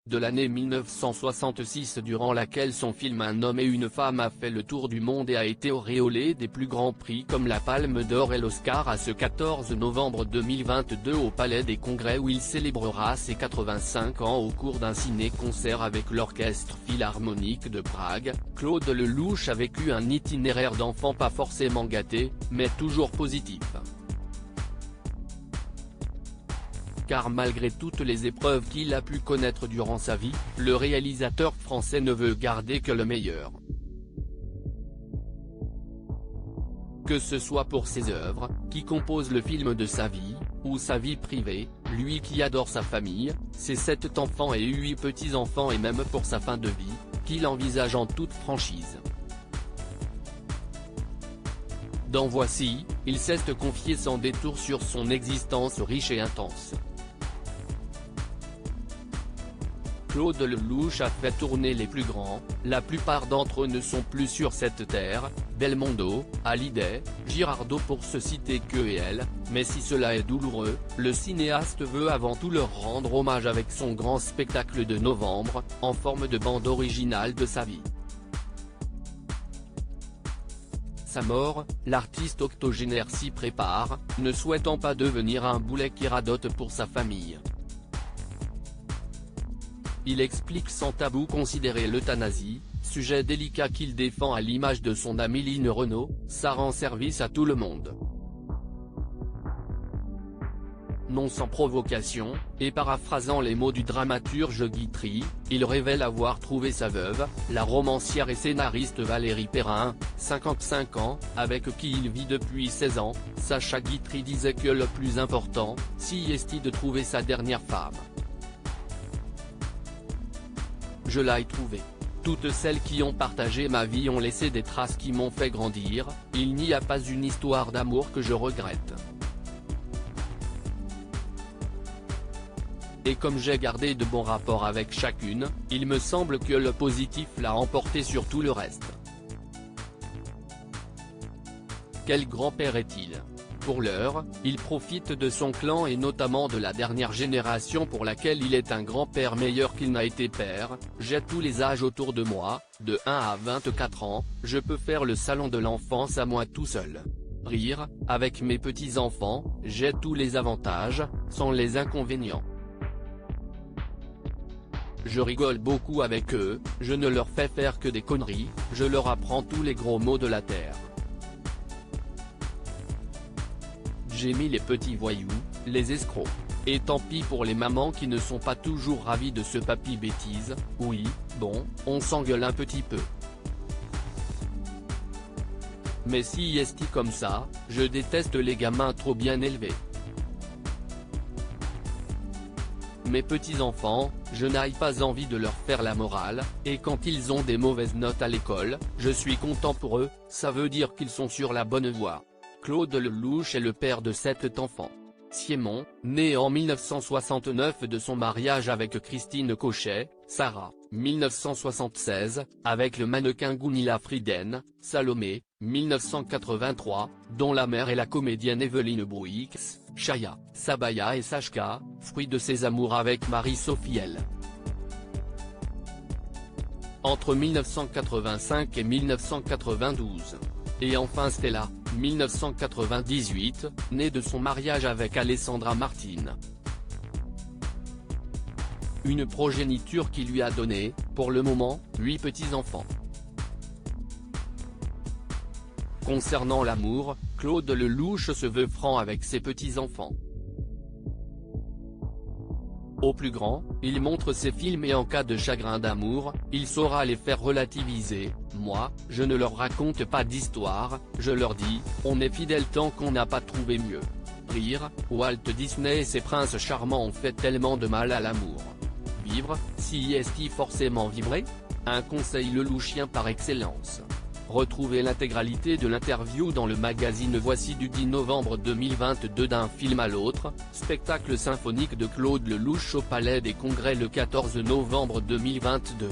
de l'année 1966 durant laquelle son film Un homme et une femme a fait le tour du monde et a été auréolé des plus grands prix comme la Palme d'Or et l'Oscar à ce 14 novembre 2022 au Palais des Congrès où il célébrera ses 85 ans au cours d'un ciné-concert avec l'Orchestre Philharmonique de Prague. Claude Lelouch a vécu un itinéraire d'enfant pas forcément gâté, mais toujours positif. Car malgré toutes les épreuves qu'il a pu connaître durant sa vie, le réalisateur français ne veut garder que le meilleur. Que ce soit pour ses œuvres, qui composent le film de sa vie, ou sa vie privée, lui qui adore sa famille, ses 7 enfants et 8 petits-enfants et même pour sa fin de vie, qu'il envisage en toute franchise. Dans Voici, il s'est confié sans détour sur son existence riche et intense. Claude Lelouch a fait tourner les plus grands, la plupart d'entre eux ne sont plus sur cette terre, Belmondo, Hallyday, Girardot pour se citer qu'eux et elles, mais si cela est douloureux, le cinéaste veut avant tout leur rendre hommage avec son grand spectacle de novembre, en forme de bande originale de sa vie. Sa mort, l'artiste octogénaire s'y prépare, ne souhaitant pas devenir un boulet qui radote pour sa famille. Il explique sans tabou considérer l'euthanasie, sujet délicat qu'il défend à l'image de son amie Line Renaud, ça rend service à tout le monde. Non sans provocation, et paraphrasant les mots du dramaturge Guitry, il révèle avoir trouvé sa veuve, la romancière et scénariste Valérie Perrin, 55 ans, avec qui il vit depuis 16 ans. Sacha Guitry disait que le plus important, si est de trouver sa dernière femme. Je l'ai trouvée. Toutes celles qui ont partagé ma vie ont laissé des traces qui m'ont fait grandir, il n'y a pas une histoire d'amour que je regrette. Et comme j'ai gardé de bons rapports avec chacune, il me semble que le positif l'a emporté sur tout le reste. Quel grand-père est-il ? Pour l'heure, il profite de son clan et notamment de la dernière génération pour laquelle il est un grand-père meilleur qu'il n'a été père. J'ai tous les âges autour de moi, de 1 à 24 ans, je peux faire le salon de l'enfance à moi tout seul. Rire, avec mes petits-enfants, j'ai tous les avantages, sans les inconvénients. Je rigole beaucoup avec eux, je ne leur fais faire que des conneries, je leur apprends tous les gros mots de la terre. J'ai mis les petits voyous, les escrocs. Et tant pis pour les mamans qui ne sont pas toujours ravies de ce papy bêtise, oui, bon, on s'engueule un petit peu. Mais si est comme ça, je déteste les gamins trop bien élevés. Mes petits-enfants, je n'ai pas envie de leur faire la morale, et quand ils ont des mauvaises notes à l'école, je suis content pour eux, ça veut dire qu'ils sont sur la bonne voie. Claude Lelouch est le père de 7 enfants. Siemon, né en 1969 de son mariage avec Christine Cochet, Sarah, 1976, avec le mannequin Gunilla Frieden, Salomé, 1983, dont la mère est la comédienne Evelyne Bouix, Chaya, Sabaya et Sachka, fruit de ses amours avec Marie-Sophie L. Entre 1985 et 1992. Et enfin Stella, 1998, née de son mariage avec Alessandra Martin. Une progéniture qui lui a donné, pour le moment, 8 petits-enfants. Concernant l'amour, Claude Lelouch se veut franc avec ses petits-enfants. Au plus grand, il montre ses films et en cas de chagrin d'amour, il saura les faire relativiser. Moi, je ne leur raconte pas d'histoire, je leur dis, on est fidèle tant qu'on n'a pas trouvé mieux. Rire, Walt Disney et ses princes charmants ont fait tellement de mal à l'amour. Vivre, si est-il forcément vibrer ? Un conseil lelouchien par excellence. Retrouvez l'intégralité de l'interview dans le magazine Voici du 10 novembre 2022 d'un film à l'autre, spectacle symphonique de Claude Lelouch au Palais des Congrès le 14 novembre 2022.